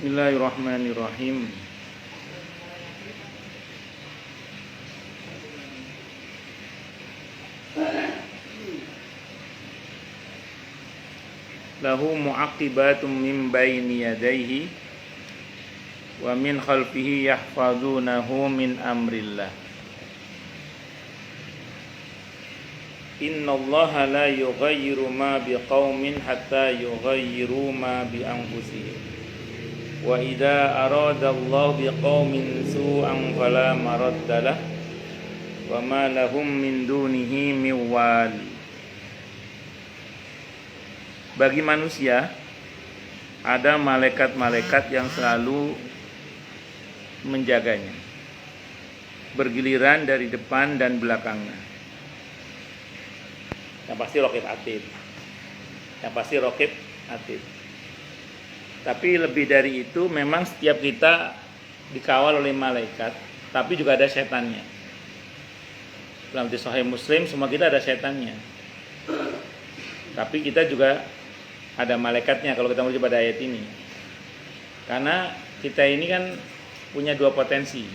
Bismillahirrahmanirrahim. Lahu mu'aqibatum min baini yadayhi wa min khalfihi yahfazunahu min amrillah. Innallaha la yughayyiru ma biqaumin hatta yughayyiru ma bi anfusihim. Wa idza aradallahu biqaumin su'an fala maraddalah wa ma lahum min dunihi min wali. Bagi manusia ada malaikat-malaikat yang selalu menjaganya, bergiliran dari depan dan belakangnya. Yang pasti raqib atid. Tapi lebih dari itu, memang setiap kita dikawal oleh malaikat, tapi juga ada setannya. Dalam hadis Sahih Muslim, semua kita ada setannya. Tapi kita juga ada malaikatnya kalau kita merujuk pada ayat ini. Karena kita ini kan punya dua potensi,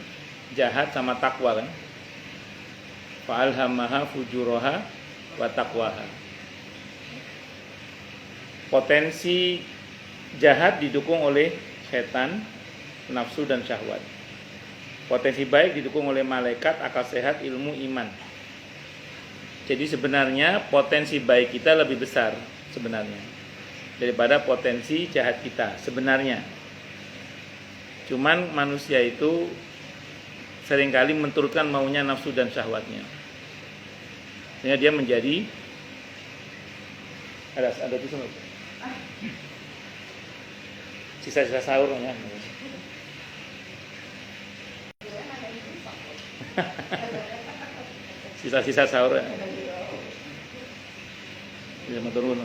jahat sama takwa kan. Fa'alhamaha fujuraha wa taqwaha. Potensi jahat didukung oleh setan, nafsu dan syahwat. Potensi baik didukung oleh malaikat, akal sehat, ilmu, iman. Jadi sebenarnya potensi baik kita lebih besar sebenarnya daripada potensi jahat kita sebenarnya. Cuman manusia itu seringkali menturutkan maunya nafsu dan syahwatnya, sehingga dia menjadi ada itu semua. Sisa-sisa sahurnya. Sisa-sisa sahur. Ya, turun.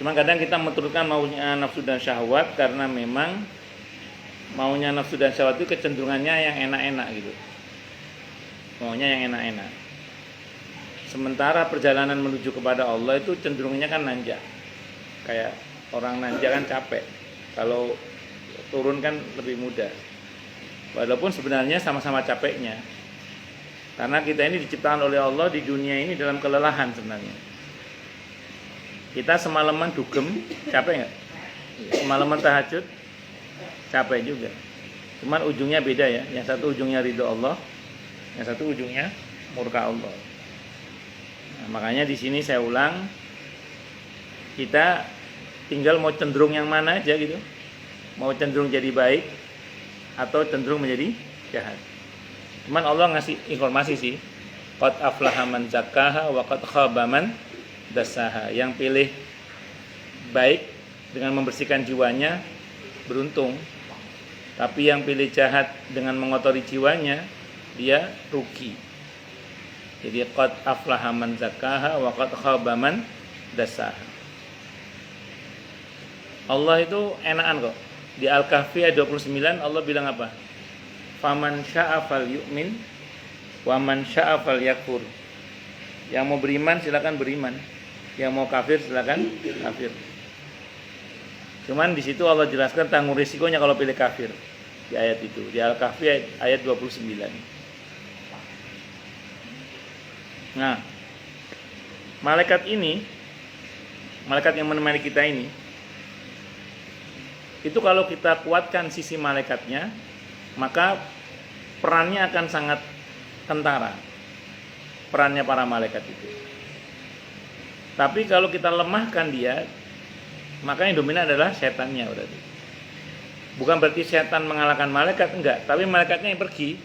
Cuma kadang kita menurutkan maunya nafsu dan syahwat karena memang maunya nafsu dan syahwat itu kecenderungannya yang enak-enak gitu. Maunya yang enak-enak. Sementara perjalanan menuju kepada Allah itu cenderungnya kan nanjak. Kayak orang nanjak kan capek. Kalau turun kan lebih mudah. Walaupun sebenarnya sama-sama capeknya. Karena kita ini diciptakan oleh Allah di dunia ini dalam kelelahan sebenarnya. Kita semalaman dugem, capek nggak? Semalaman tahajud, capek juga. Cuman ujungnya beda ya. Yang satu ujungnya ridho Allah, yang satu ujungnya murka Allah. Nah, makanya di sini saya ulang, kita tinggal mau cenderung yang mana aja gitu. Mau cenderung jadi baik atau cenderung menjadi jahat. Cuman Allah ngasih informasi sih. Qad aflaha man zakkaha wa qad khaba man dassaha. Yang pilih baik dengan membersihkan jiwanya beruntung. Tapi yang pilih jahat dengan mengotori jiwanya, dia rugi. Jadi qad aflaha man zakkaha wa qad khaba man dassaha. Allah itu enakan kok. Di Al-Kahfi ayat 29 Allah bilang apa? Faman syaa falyu'min wa man syaa falyakfur. Yang mau beriman silakan beriman, yang mau kafir silakan kafir. Cuman di situ Allah jelaskan tanggung risikonya kalau pilih kafir. Di ayat itu, di Al-Kahfi ayat 29. Nah, malaikat ini, malaikat yang menemani kita ini, itu kalau kita kuatkan sisi malaikatnya, maka perannya akan sangat kentara. Perannya para malaikat itu. Tapi kalau kita lemahkan dia, maka yang dominan adalah setannya berarti. Bukan berarti setan mengalahkan malaikat, enggak, tapi malaikatnya yang pergi.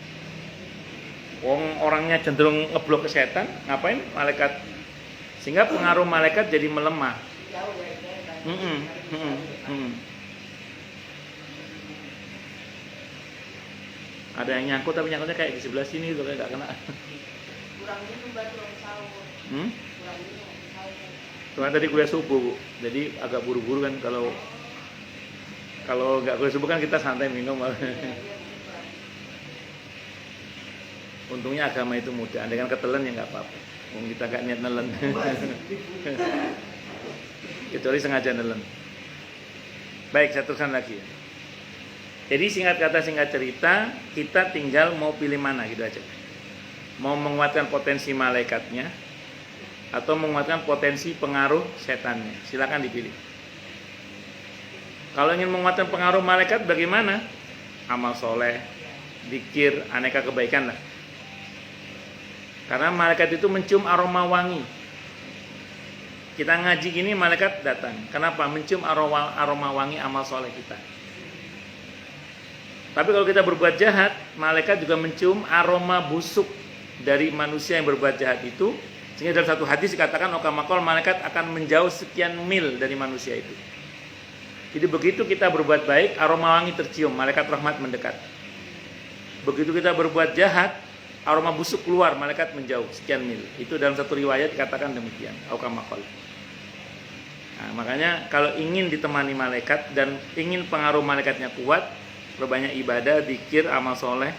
Orangnya cenderung ngeblok ke setan, ngapain malaikat? Sehingga pengaruh malaikat jadi melemah. Ada yang nyangkut tapi nyangkutnya kayak di sebelah sini gitu, kayak enggak kena. Kurang minum batu orang sahur. Kurang minum sahur. Cuma tadi kuliah subuh, Bu. Jadi agak buru-buru kan kalau nggak kuliah subuh kan kita santai minum. Untungnya agama itu mudah. Andai kan ketelen ya nggak apa-apa. Kita nggak niat nelen. kecuali sengaja nelen. Baik, saya teruskan lagi ya. Jadi singkat kata singkat cerita, kita tinggal mau pilih mana gitu aja. Mau menguatkan potensi malaikatnya atau menguatkan potensi pengaruh setannya. Silakan dipilih. Kalau ingin menguatkan pengaruh malaikat bagaimana? Amal soleh, zikir, aneka kebaikan lah. Karena malaikat itu mencium aroma wangi. Kita ngaji gini malaikat datang. Kenapa? Mencium aroma wangi amal soleh kita. Tapi kalau kita berbuat jahat, malaikat juga mencium aroma busuk dari manusia yang berbuat jahat itu. Sehingga dalam satu hadis dikatakan okamakol malaikat akan menjauh sekian mil dari manusia itu. Jadi begitu kita berbuat baik, aroma wangi tercium, malaikat rahmat mendekat. Begitu kita berbuat jahat, aroma busuk keluar, malaikat menjauh sekian mil. Itu dalam satu riwayat dikatakan demikian. Aukamakol. Nah, makanya kalau ingin ditemani malaikat dan ingin pengaruh malaikatnya kuat, berbanyak ibadah, zikir, amal soleh,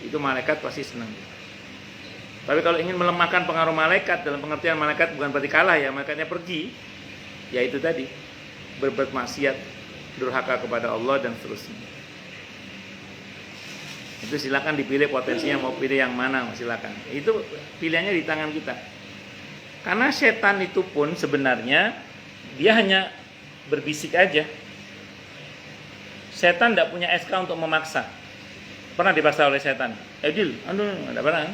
itu malaikat pasti senang. Tapi kalau ingin melemahkan pengaruh malaikat, dalam pengertian malaikat bukan berarti kalah ya, malaikatnya pergi, ya itu tadi, berbuat maksiat, durhaka kepada Allah dan seterusnya. Itu silakan dipilih potensinya, mau pilih yang mana silakan. Itu pilihannya di tangan kita. Karena setan itu pun sebenarnya dia hanya berbisik aja. Setan tidak punya SK untuk memaksa. Pernah dipaksa oleh setan? Edil, tidak pernah.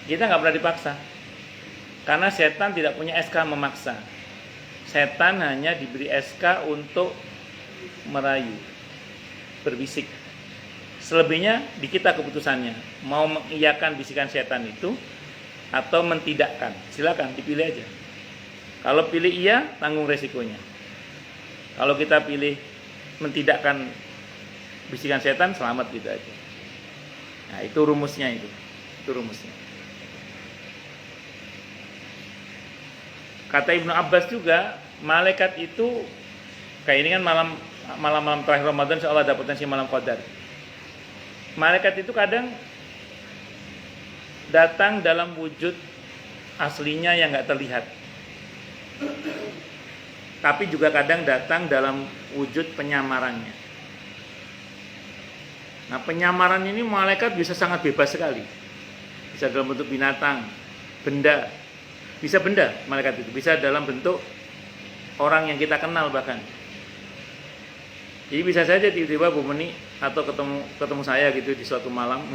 Kita nggak pernah dipaksa. Karena setan tidak punya SK memaksa. Setan hanya diberi SK untuk merayu, berbisik. Selebihnya di kita keputusannya. Mau mengiyakan bisikan setan itu atau mentidakkan. Silakan dipilih aja. Kalau pilih iya, tanggung resikonya. Kalau kita pilih mentidakkan bisikan setan, selamat gitu aja. Nah, itu rumusnya itu. Itu rumusnya. Kata Ibnu Abbas juga, malaikat itu kayak ini kan malam terakhir Ramadan, seolah ada potensi malam qadar. Malaikat itu kadang datang dalam wujud aslinya yang nggak terlihat, tapi juga kadang datang dalam wujud penyamarannya. Nah, penyamaran ini malaikat bisa sangat bebas sekali. Bisa dalam bentuk binatang, benda. Bisa benda malaikat itu, bisa dalam bentuk orang yang kita kenal bahkan. Jadi bisa saja tiba-tiba Bu Meni atau ketemu saya gitu di suatu malam.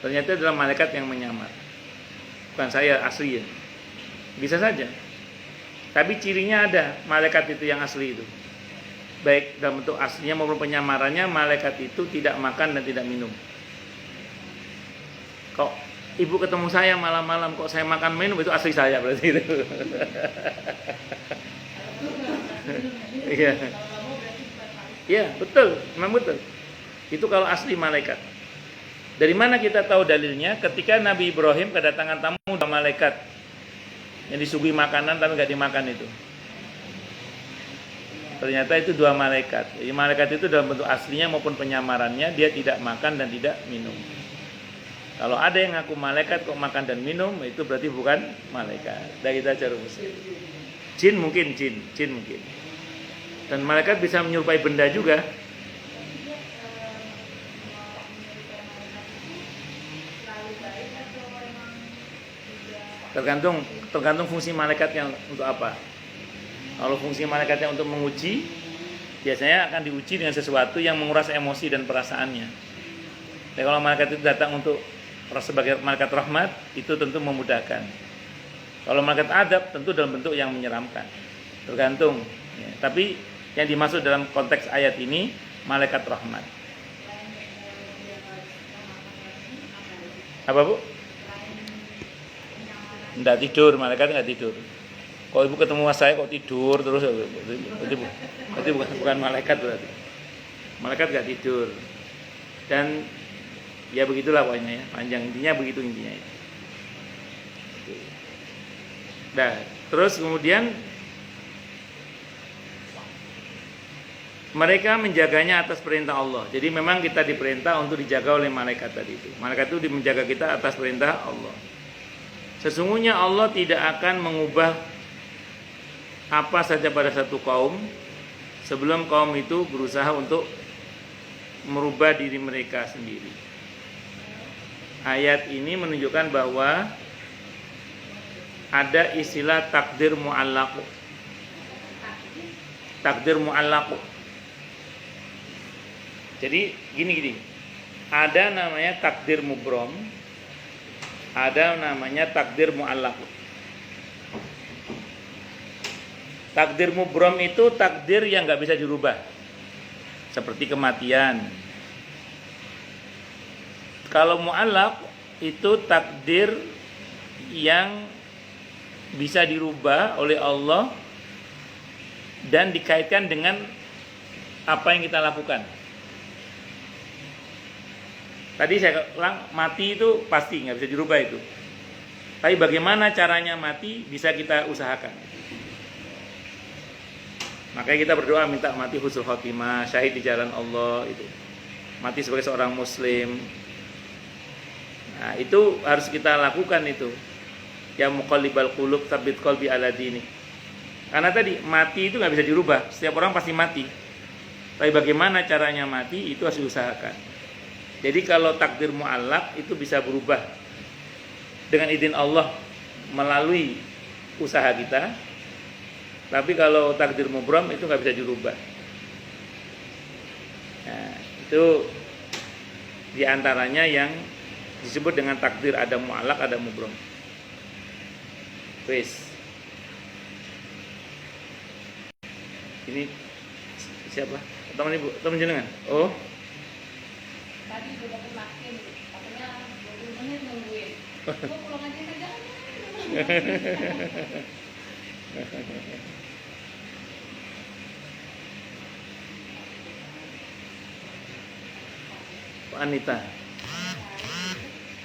Ternyata adalah malaikat yang menyamar. Bukan saya asli ya. Bisa saja. Tapi cirinya ada, malaikat itu yang asli itu. Baik dalam bentuk aslinya maupun penyamarannya, malaikat itu tidak makan dan tidak minum. Kok ibu ketemu saya malam-malam kok saya makan minum, itu asli saya berarti itu. Iya. Ya betul, memang betul. Itu kalau asli malaikat. Dari mana kita tahu dalilnya? Ketika Nabi Ibrahim kedatangan tamu dari malaikat yang disuguhi makanan tapi nggak dimakan itu. Ternyata itu dua malaikat. Jadi malaikat itu dalam bentuk aslinya maupun penyamarannya dia tidak makan dan tidak minum. Kalau ada yang ngaku malaikat kok makan dan minum, itu berarti bukan malaikat. Dan kita cari rumusnya. Jin mungkin. Dan malaikat bisa menyerupai benda juga. Tergantung fungsi malaikatnya untuk apa. Kalau fungsi malaikatnya untuk menguji, biasanya akan diuji dengan sesuatu yang menguras emosi dan perasaannya. Tapi kalau malaikat itu datang untuk sebagai malaikat rahmat, itu tentu memudahkan. Kalau malaikat adab, tentu dalam bentuk yang menyeramkan. Tergantung. Ya. Tapi yang dimaksud dalam konteks ayat ini malaikat rahmat. Apa Bu? Enggak tidur, malaikat enggak tidur. Kalau ibu ketemu saya kok tidur terus, berarti bukan malaikat berarti. Malaikat enggak tidur. Dan ya begitulah pokoknya ya, panjang intinya begitu intinya ya. Nah, terus kemudian mereka menjaganya atas perintah Allah. Jadi memang kita diperintah untuk dijaga oleh malaikat tadi itu. Malaikat itu menjaga kita atas perintah Allah. Sesungguhnya Allah tidak akan mengubah apa saja pada satu kaum sebelum kaum itu berusaha untuk merubah diri mereka sendiri. Ayat ini menunjukkan bahwa ada istilah takdir mu'allaq. Takdir mu'allaq. Jadi gini. Ada namanya takdir mubrom, ada namanya takdir mu'allaq. Takdir mubrom itu takdir yang nggak bisa dirubah, seperti kematian. Kalau mu'allaq itu takdir yang bisa dirubah oleh Allah dan dikaitkan dengan apa yang kita lakukan. Tadi saya ulang, mati itu pasti nggak bisa dirubah itu. Tapi bagaimana caranya mati bisa kita usahakan. Makanya kita berdoa minta mati husnul khotimah, syahid di jalan Allah itu. Mati sebagai seorang muslim. Nah, itu harus kita lakukan itu. Ya muqallibal qulub tsabbit qalbi ala dinik. Karena tadi mati itu nggak bisa dirubah. Setiap orang pasti mati. Tapi bagaimana caranya mati itu harus diusahakan. Jadi kalau takdir mu'allaq itu bisa berubah dengan izin Allah melalui usaha kita. Tapi kalau takdir mubrom itu nggak bisa dirubah. Nah, itu diantaranya yang disebut dengan takdir, ada mu'allaq, ada mubrom. Wes. Ini siapa? Teman ibu, teman jenengan. Oh. Tadi udah makin, katanya 20 menit nungguin. Gua pulang aja jangan. Anita.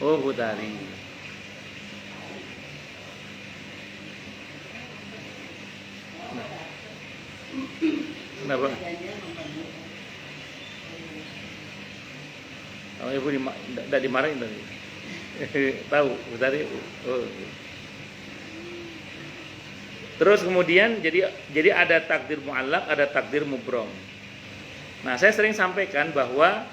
Oh, Putari. Kenapa? Oh, ibu tidak dimarahin tadi. Tahu, Putari. Oh. Terus kemudian jadi ada takdir mu'allaq, ada takdir mubrom. Nah, saya sering sampaikan bahwa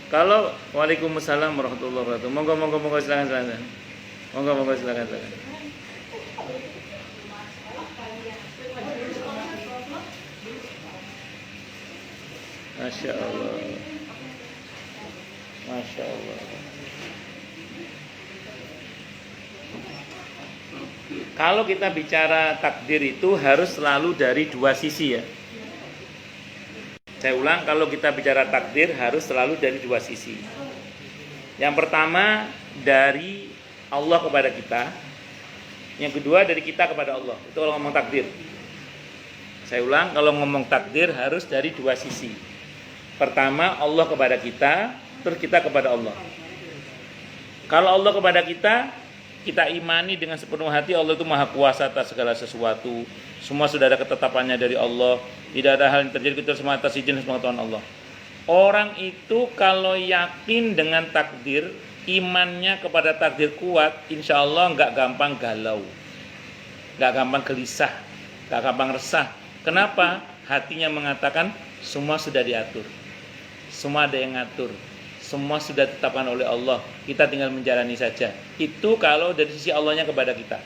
kalau Waalaikumsalam warahmatullahi wabarakatuh. Monggo silakan. Monggo silakan. Masya Allah. Kalau kita bicara takdir itu harus selalu dari dua sisi ya. Saya ulang, kalau kita bicara takdir harus selalu dari dua sisi. Yang pertama dari Allah kepada kita. Yang kedua dari kita kepada Allah. Itu kalau ngomong takdir. Saya ulang, kalau ngomong takdir harus dari dua sisi. Pertama Allah kepada kita, terus kita kepada Allah. Kalau Allah kepada kita imani dengan sepenuh hati Allah itu maha kuasa atas segala sesuatu. Semua sudah ada ketetapannya dari Allah. Tidak ada hal yang terjadi kecuali semua atas izin dan pengetahuan Allah. Orang itu kalau yakin dengan takdir, imannya kepada takdir kuat, insya Allah nggak gampang galau, nggak gampang gelisah, nggak gampang resah. Kenapa? Hatinya mengatakan semua sudah diatur, semua ada yang ngatur, semua sudah ditetapkan oleh Allah. Kita tinggal menjalani saja. Itu kalau dari sisi Allahnya kepada kita.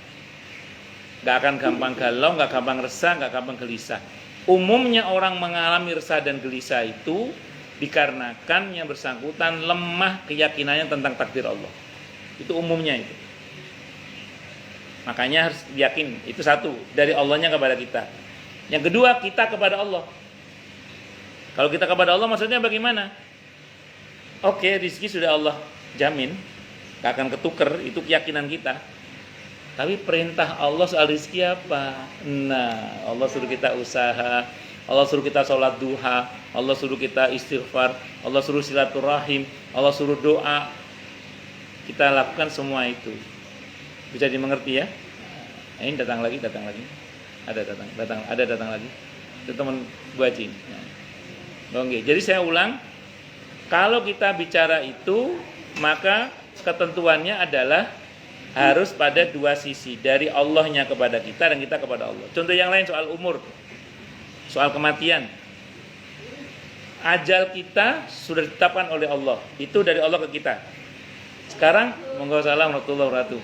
Gak akan gampang galau, gak gampang resah, gak gampang gelisah. Umumnya orang mengalami resah dan gelisah itu dikarenakan yang bersangkutan lemah keyakinannya tentang takdir Allah. Itu umumnya itu. Makanya harus yakin. Itu satu, dari Allahnya kepada kita. Yang kedua, kita kepada Allah. Kalau kita kepada Allah maksudnya bagaimana? Oke, rezeki sudah Allah jamin, gak akan ketuker, itu keyakinan kita. Tapi perintah Allah soal rezeki apa? Nah, Allah suruh kita usaha, Allah suruh kita sholat duha, Allah suruh kita istighfar, Allah suruh silaturahim, Allah suruh doa. Kita lakukan semua itu. Bisa dimengerti ya? Nah, ini datang lagi. Ada datang lagi. Itu teman Bu Haji. Nah. Oke, jadi saya ulang. Kalau kita bicara itu, maka ketentuannya adalah harus pada dua sisi, dari Allahnya kepada kita dan kita kepada Allah. Contoh yang lain soal umur, soal kematian. Ajal kita sudah ditetapkan oleh Allah, itu dari Allah ke kita. Sekarang, monggo salam warahmatullahi wabarakatuh.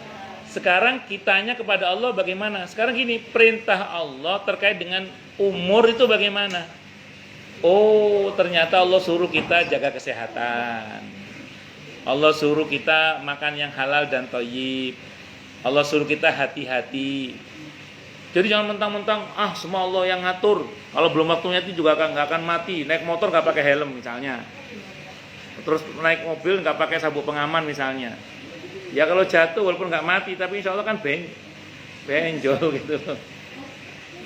Sekarang kitanya kepada Allah bagaimana? Sekarang gini, perintah Allah terkait dengan umur itu bagaimana? Oh, ternyata Allah suruh kita jaga kesehatan. Allah suruh kita makan yang halal dan thayyib. Allah suruh kita hati-hati. Jadi jangan mentang-mentang semua Allah yang ngatur. Kalau belum waktunya itu juga nggak akan mati. Naik motor nggak pakai helm misalnya. Terus naik mobil nggak pakai sabuk pengaman misalnya. Ya kalau jatuh walaupun nggak mati, tapi insya Allah kan benjol gitu.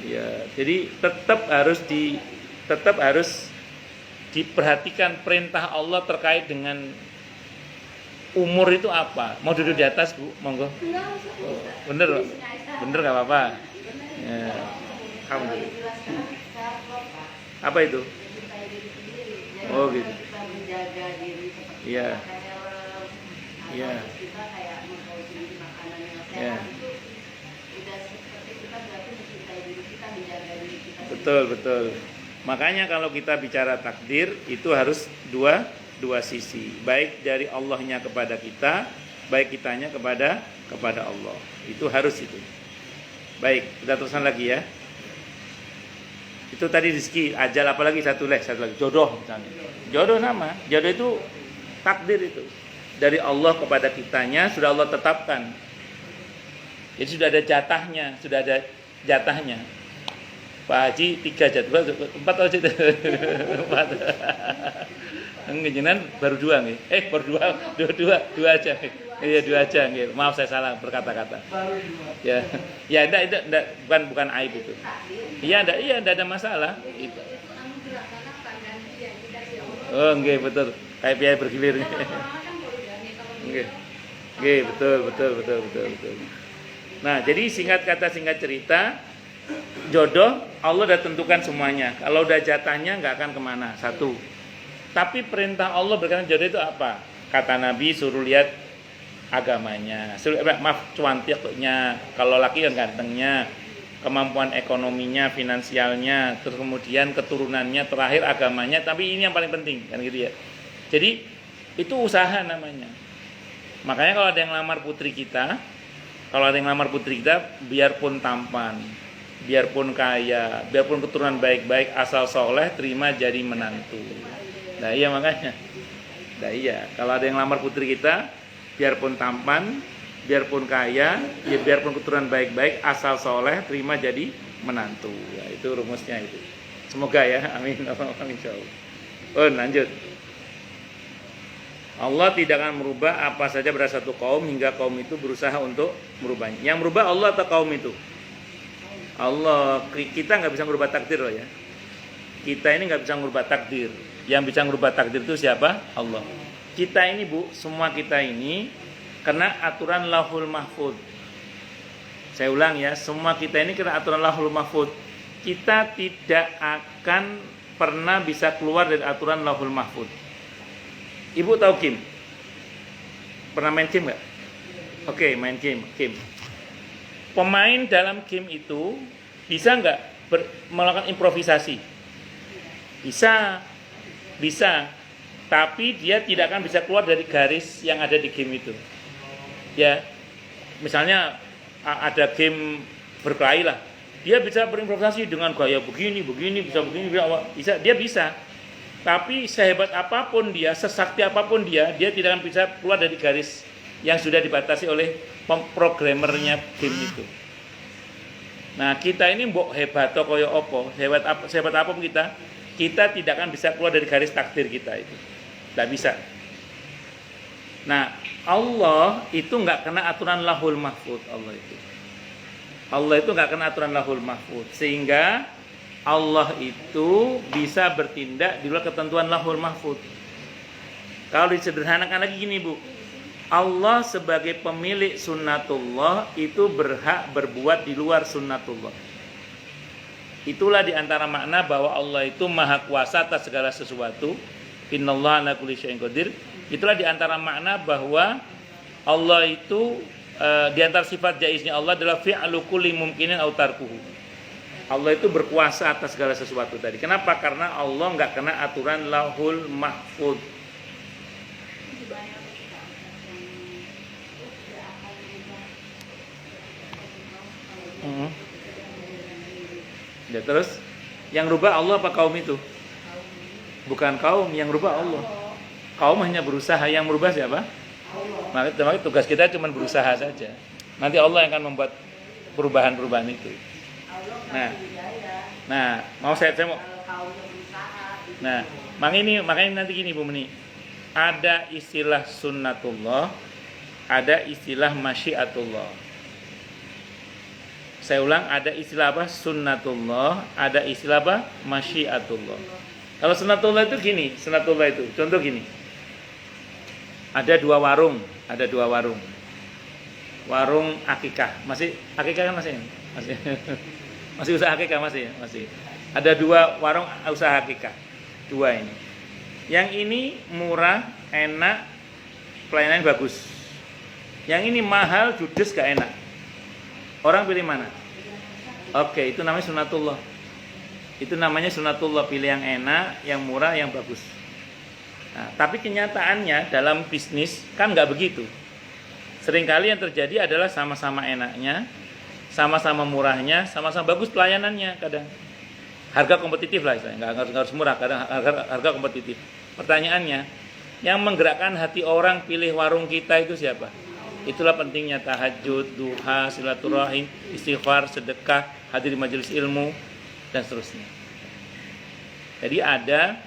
Ya, jadi tetap harus diperhatikan perintah Allah terkait dengan umur itu apa? Mau duduk di atas, Bu? Monggo. Bener nggak apa-apa. Ya. Alhamdulillah. Apa itu? Oh gitu. Iya. Iya. Ya. Betul. Makanya kalau kita bicara takdir itu harus dua sisi, baik dari Allahnya kepada kita, baik kitanya kepada Allah. Itu harus itu. Baik, kita teruskan lagi ya. Itu tadi rezeki, ajal, apalagi satu lagi, jodoh misalnya. Jodoh sama, jodoh itu takdir itu. Dari Allah kepada kitanya sudah Allah tetapkan. Jadi sudah ada jatahnya. Pak Haji 3 jadwal, 4 aja. 4. Jenengan baru 2 nggih. Baru 2 aja. Iya 2 aja nggih. Maaf saya salah berkata-kata. Baru 2. Ya. Ya enggak bukan aib itu. Iya enggak ada masalah. Itu. Oh, nggih betul. Kayak piye bergilir. Nggih. Nggih, betul. Nah, jadi singkat cerita, jodoh Allah udah tentukan semuanya. Kalau udah jatahnya nggak akan kemana. Satu. Tapi perintah Allah berkaitan jodoh itu apa? Kata Nabi suruh lihat agamanya. Cuantiknya. Kalau laki kan gantengnya, kemampuan ekonominya, finansialnya, terus kemudian keturunannya, terakhir agamanya. Tapi ini yang paling penting kan gitu ya. Jadi itu usaha namanya. Makanya kalau ada yang lamar putri kita, biarpun tampan, biarpun kaya, biarpun keturunan baik-baik, asal soleh, terima jadi menantu. Nah iya makanya. Nah iya, kalau ada yang lamar putri kita, biarpun tampan, biarpun kaya, ya biarpun keturunan baik-baik, asal soleh, terima jadi menantu. Ya, itu rumusnya itu. Semoga ya, amin. Amin insyaallah. Oh lanjut. Allah tidak akan merubah apa saja pada satu kaum hingga kaum itu berusaha untuk merubahnya. Yang merubah Allah atau kaum itu? Allah. Kita nggak bisa merubah takdir loh ya. Kita ini nggak bisa merubah takdir. Yang bisa merubah takdir itu siapa? Allah. Kita ini Bu, semua kita ini kena aturan Lauhul Mahfuz. Saya ulang ya, semua kita ini kena aturan Lauhul Mahfuz. Kita tidak akan pernah bisa keluar dari aturan Lauhul Mahfuz. Ibu tahu game? Pernah main game nggak? Oke, main game. Pemain dalam game itu bisa nggak melakukan improvisasi? Bisa. Tapi dia tidak akan bisa keluar dari garis yang ada di game itu. Ya, misalnya ada game berkelahi lah. Dia bisa berimprovisasi dengan gaya begini, bisa. Dia bisa. Tapi sehebat apapun dia, sesakti apapun dia tidak akan bisa keluar dari garis yang sudah dibatasi oleh programmernya game itu. Nah, kita ini mbok hebat atau koyo opo, sehebat apapun kita tidak akan bisa keluar dari garis takdir kita itu. Tidak bisa. Nah, Allah itu nggak kena aturan Lauhul Mahfuz. Allah itu nggak kena aturan Lauhul Mahfuz, sehingga Allah itu bisa bertindak di luar ketentuan Lauhul Mahfuz. Kalau disederhanakan lagi gini Bu, Allah sebagai pemilik sunnatullah itu berhak berbuat di luar sunnatullah. Itulah diantara makna bahwa Allah itu maha kuasa atas segala sesuatu. Innallaha ala kulli syai'in qadir. Itulah diantara makna bahwa Allah itu di antara sifat jaiznya Allah adalah fi'lu kulli mumkinin aw tarkuhu. Allah itu berkuasa atas segala sesuatu tadi. Kenapa? Karena Allah nggak kena aturan Lauhul Mahfuz. Ya, terus yang rubah Allah apa kaum itu? Bukan kaum, yang rubah Allah. Kaum hanya berusaha, yang merubah siapa? Maka tugas kita cuma berusaha saja. Nanti Allah yang akan membuat perubahan-perubahan itu. Nah, mau saya mau. Nah, makanya nanti gini Bu Meni. Ada istilah sunnatullah, ada istilah masyiatullah. Saya ulang, ada istilah apa? Sunnatullah, ada istilah apa? Masyiatullah. Kalau sunnatullah itu gini, sunnatullah itu contoh gini. Ada dua warung. Warung akikah. Masih akikah kan masih? Masih usaha akikah masih. Ada dua warung usaha akikah. Dua ini. Yang ini murah, enak, pelayanannya bagus. Yang ini mahal, judes, gak enak. Orang pilih mana? Oke, itu namanya sunnatullah. Itu namanya sunnatullah, pilih yang enak, yang murah, yang bagus. Nah, tapi kenyataannya dalam bisnis kan nggak begitu. Seringkali yang terjadi adalah sama-sama enaknya, sama-sama murahnya, sama-sama bagus pelayanannya kadang. Harga kompetitif lah, nggak harus murah, kadang harga kompetitif. Pertanyaannya, yang menggerakkan hati orang pilih warung kita itu siapa? Itulah pentingnya tahajud, duha, silaturahim, istighfar, sedekah, hadir di majelis ilmu, dan seterusnya. Jadi ada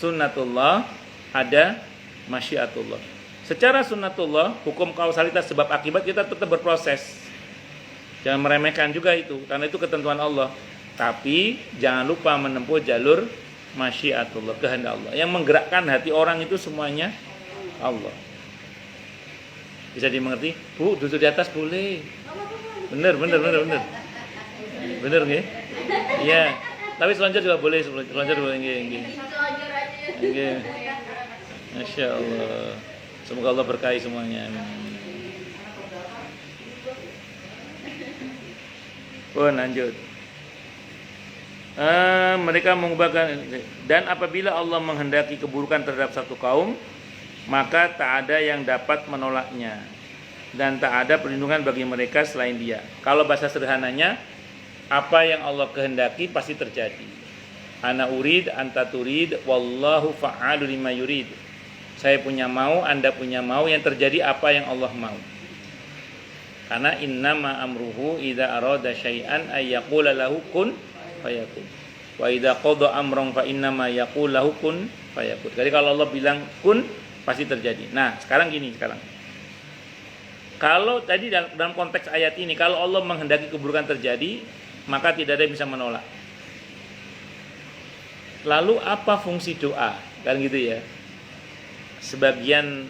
sunnatullah, ada masyiatullah. Secara sunnatullah, hukum kausalitas sebab akibat kita tetap berproses. Jangan meremehkan juga itu, karena itu ketentuan Allah. Tapi jangan lupa menempuh jalur masyiatullah, kehendak Allah. Yang menggerakkan hati orang itu semuanya Allah. Bisa dimengerti? Bu, duduk di atas boleh. Bener. Bener nggih? Iya. Tapi selonjor juga boleh, selonjor boleh nggih. Nggih. Masya Allah. Semoga Allah berkahi semuanya. Lanjut. Mereka mengubahkan, dan apabila Allah menghendaki keburukan terhadap satu kaum, maka tak ada yang dapat menolaknya dan tak ada perlindungan bagi mereka selain Dia. Kalau bahasa sederhananya, apa yang Allah kehendaki pasti terjadi. Ana urid anta turid wallahu fa'alu lima yurid. Saya punya mau, Anda punya mau, yang terjadi apa yang Allah mau. Karena innama amruhu idza arada syai'an ay yaqula lahu kun fayakun. Wa idza qada amran fa innama yaqul lahu kun fayakun. Jadi kalau Allah bilang kun, pasti terjadi. Nah, sekarang gini. Kalau tadi dalam konteks ayat ini, kalau Allah menghendaki keburukan terjadi, maka tidak ada yang bisa menolak. Lalu apa fungsi doa? Kan gitu ya. Sebagian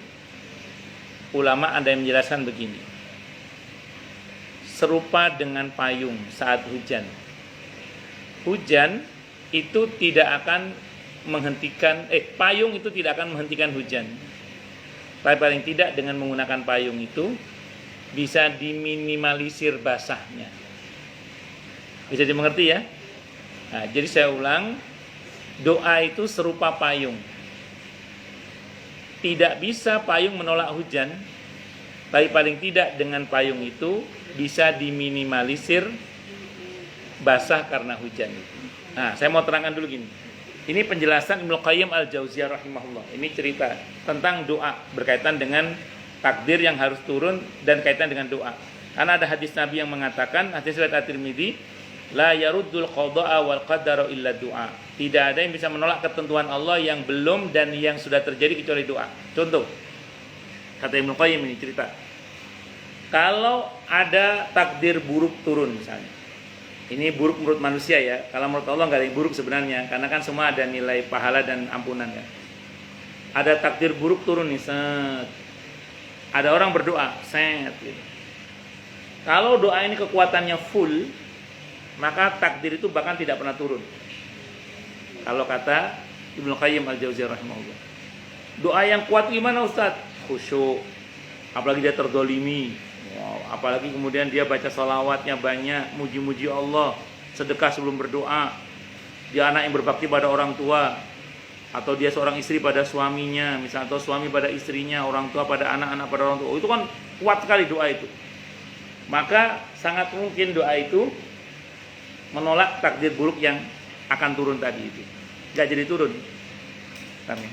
ulama ada yang menjelaskan begini. Serupa dengan payung saat hujan. Hujan itu tidak akan menghentikan, payung itu tidak akan menghentikan hujan. Tapi paling tidak dengan menggunakan payung itu bisa diminimalisir basahnya. Bisa dimengerti ya? Nah, jadi saya ulang, doa itu serupa payung. Tidak bisa payung menolak hujan, tapi paling tidak dengan payung itu bisa diminimalisir basah karena hujan. Nah, saya mau terangkan dulu gini. Ini penjelasan Ibnu Qayyim Al-Jauziyah rahimahullah. Ini cerita tentang doa berkaitan dengan takdir yang harus turun dan kaitan dengan doa. Karena ada hadis Nabi yang mengatakan, hadis riwayat At-Tirmidzi, la yaruddul qada'a wal qadara illa du'a. Tidak ada yang bisa menolak ketentuan Allah yang belum dan yang sudah terjadi kecuali doa. Contoh, kata Ibnu Qayyim ini cerita. Kalau ada takdir buruk turun misalnya. Ini buruk menurut manusia ya. Kalau menurut Allah nggak ada yang buruk sebenarnya, karena kan semua ada nilai pahala dan ampunan kan. Ada takdir buruk turun nih, set. Ada orang berdoa, set. Gitu. Kalau doa ini kekuatannya full, maka takdir itu bahkan tidak pernah turun. Kalau kata Ibnu Qayyim Al-Jauziyah rahimahullah. Doa yang kuat gimana Ustaz? Khusyuk. Apalagi dia terdolimi. Wow. apalagi kemudian dia baca sholawatnya banyak, muji-muji Allah, sedekah sebelum berdoa, dia anak yang berbakti pada orang tua, atau dia seorang istri pada suaminya, misalnya, atau suami pada istrinya, orang tua pada anak-anak pada orang tua, itu kan kuat sekali doa itu. Maka sangat mungkin doa itu menolak takdir buruk yang akan turun tadi itu, nggak jadi turun. Amin.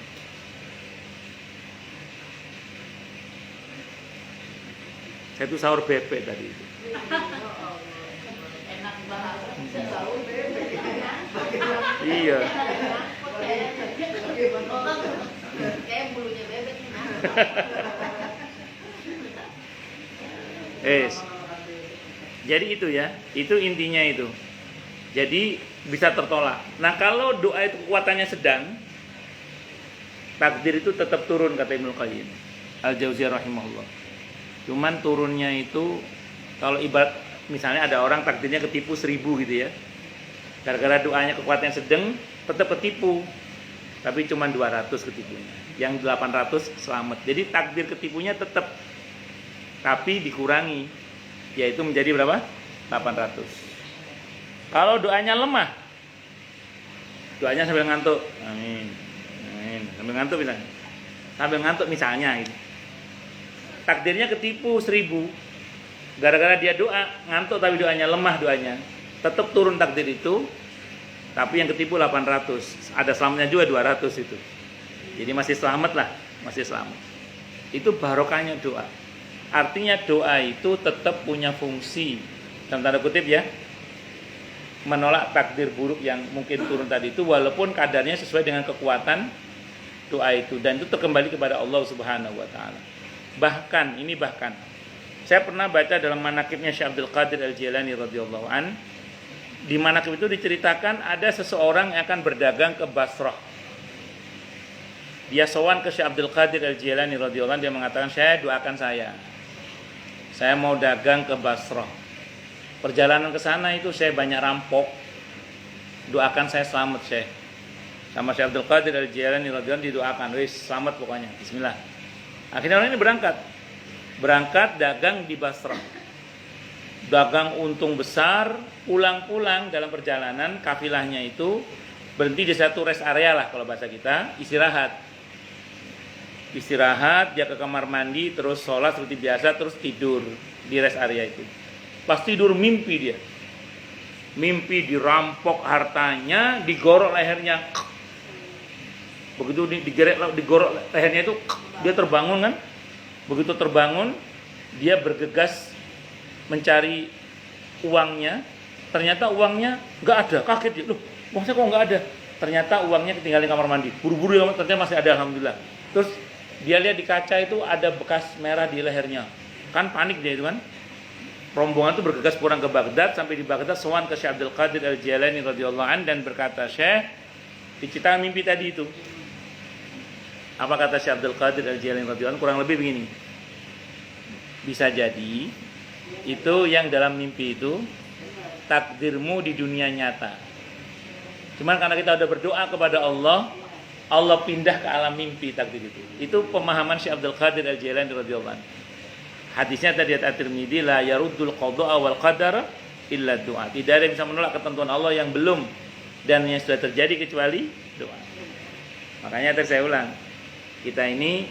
Saya tuh sahur bebek tadi itu. Enak banget sahur bebek. Iya. Kayak bulunya bebek. Jadi itu ya, itu intinya itu. Jadi bisa tertolak. Nah kalau doa itu kekuatannya sedang, takdir itu tetap turun kata Ibnu Qayyim Al-Jauziyah rahimahullah. Cuman turunnya itu kalau ibarat misalnya ada orang takdirnya ketipu 1000 gitu ya. Gara-gara doanya kekuatannya sedang tetap ketipu. Tapi cuma 200 ketipunya. Yang 800 selamat. Jadi takdir ketipunya tetap, tapi dikurangi, yaitu menjadi berapa? 800. Kalau doanya lemah, doanya sambil ngantuk. Amin. Amin. Sambil ngantuk misalnya. Sambil ngantuk misalnya gitu. Takdirnya ketipu 1000. Gara-gara dia doa ngantuk tapi doanya lemah doanya. Tetap turun takdir itu. Tapi yang ketipu 800. Ada selamatnya juga 200 itu. Jadi masih selamat lah, masih selamat. Itu barokahnya doa. Artinya doa itu tetap punya fungsi, dalam tanda kutip ya, menolak takdir buruk yang mungkin turun tadi itu, walaupun kadarnya sesuai dengan kekuatan doa itu, dan itu terkembali kepada Allah Subhanahu wa taala. Bahkan saya pernah baca dalam manaqibnya Syekh Abdul Qadir Al-Jilani radhiyallahu an, di manaqib itu diceritakan ada seseorang yang akan berdagang ke Basrah. Dia sowan ke Syekh Abdul Qadir Al-Jilani radhiyallahu an, dia mengatakan, "Saya doakan saya mau dagang ke Basrah. Perjalanan ke sana itu saya banyak rampok. Doakan saya selamat, Syekh." Sama Syekh Abdul Qadir Al-Jilani radhiyallahu an didoakan, "Wis selamat pokoknya. Bismillah." Akhirnya orang ini berangkat dagang di Basrah. Dagang untung besar, pulang-pulang dalam perjalanan kafilahnya itu berhenti di satu rest area lah kalau bahasa kita, istirahat, dia ke kamar mandi, terus sholat seperti biasa, terus tidur di rest area itu. Pas tidur mimpi dia. Mimpi dirampok hartanya, digorok lehernya. Begitu digorok lehernya itu, dia terbangun kan. Begitu terbangun, dia bergegas mencari uangnya. Ternyata uangnya nggak ada, kaget dia. Loh, uang saya kok nggak ada? Ternyata uangnya ketinggalan di kamar mandi. Buru-buru ternyata masih ada, alhamdulillah. Terus dia lihat di kaca itu ada bekas merah di lehernya. Kan panik dia itu kan. Rombongan itu bergegas pulang ke Baghdad, sampai di Baghdad sowan ke Syekh Abdul Qadir Al-Jilani radhiyallahu an dan berkata, "Syekh, diceritakan mimpi tadi itu." Apa kata Syekh Abdul Qadir Al-Jilani radhiyallahu an? Kurang lebih begini. Bisa jadi itu yang dalam mimpi itu takdirmu di dunia nyata. Cuman karena kita udah berdoa kepada Allah, Allah pindah ke alam mimpi takdir itu. Itu pemahaman Syekh Abdul Qadir Al-Jilani radhiyallahu anhu. Hadisnya tadi At-Tirmidzi, la yaruddul qada'a wal qadara illa doa. Tidak ada yang bisa menolak ketentuan Allah yang belum dan yang sudah terjadi kecuali doa. Makanya tadi saya ulang, kita ini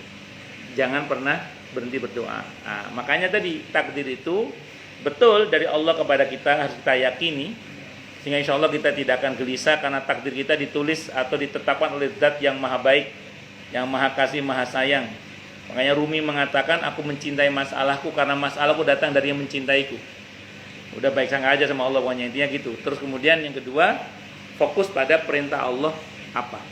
jangan pernah berhenti berdoa. Nah, makanya tadi takdir itu betul dari Allah kepada kita, harus kita yakini, sehingga insya Allah kita tidak akan gelisah karena takdir kita ditulis atau ditetapkan oleh Zat yang maha baik, yang maha kasih, maha sayang. Makanya Rumi mengatakan, aku mencintai masalahku karena masalahku datang dari yang mencintaiku. Udah baik sangka aja sama Allah, pokoknya intinya gitu. Terus kemudian yang kedua, fokus pada perintah Allah apa.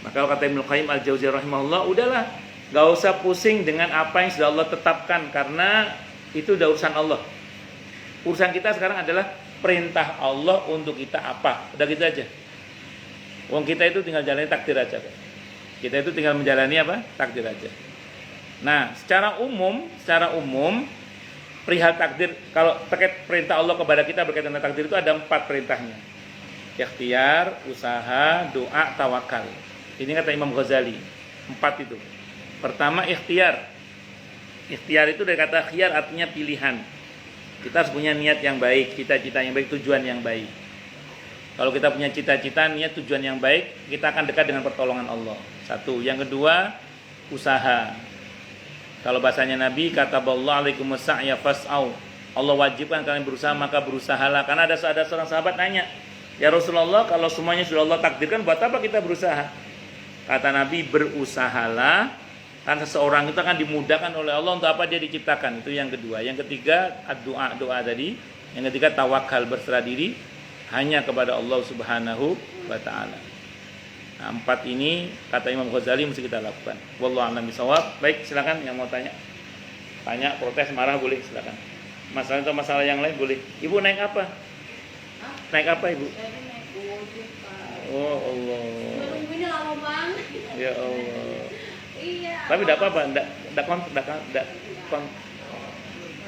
Maka kata Ibnu Qayyim Al-Jauziyah rahimahullah, udahlah, gak usah pusing dengan apa yang sudah Allah tetapkan, karena itu udah urusan Allah. Urusan kita sekarang adalah perintah Allah untuk kita apa. Udah gitu aja. Wong kita itu tinggal jalani takdir aja. Kita itu tinggal menjalani apa? Takdir aja. Nah, secara umum perihal takdir, kalau terkait perintah Allah kepada kita berkaitan dengan takdir itu ada 4 perintahnya. Ikhtiar, usaha, doa, tawakal. Ini kata Imam Ghazali. 4 itu. Pertama ikhtiar. Ikhtiar itu dari kata khiyar artinya pilihan. Kita harus punya niat yang baik, cita-cita yang baik, tujuan yang baik. Kalau kita punya cita-cita, niat, tujuan yang baik, kita akan dekat dengan pertolongan Allah. Satu. Yang kedua, usaha. Kalau bahasanya Nabi, kataballahu alaikumus sa'ya fas'au. Allah wajibkan kalian berusaha, maka berusahalah. Karena ada seorang sahabat nanya, ya Rasulullah, kalau semuanya sudah Allah takdirkan, buat apa kita berusaha? Kata Nabi, berusahalah. Karena seseorang itu akan dimudahkan oleh Allah untuk apa dia diciptakan. Itu yang kedua. Yang ketiga, doa tadi. Yang ketiga, tawakal, berserah diri hanya kepada Allah Subhanahu wa ta'ala. Nah, 4 ini kata Imam Ghazali mesti kita lakukan. Wallahu a'lam bishawab. Baik, silakan yang mau tanya. Tanya, protes, marah boleh, silakan. Masalah atau masalah yang lain boleh. Ibu naik apa? Naik apa, Ibu? Saya naik Gojek, Pak. Oh Allah. Nungguinnya lama banget. Ya Allah. Iya. Tapi enggak apa-apa, enggak kon.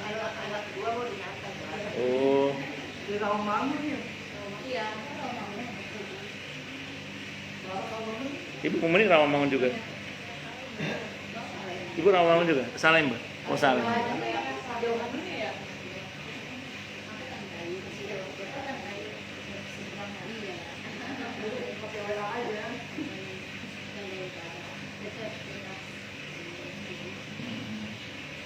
Anak gua mau diantar, Pak. Oh. Di Rawamangun ya? Iya. Ibu Mumuni Rawamangun juga. Ibu Rawamangun juga. Salim, Mbak. Oh, salim.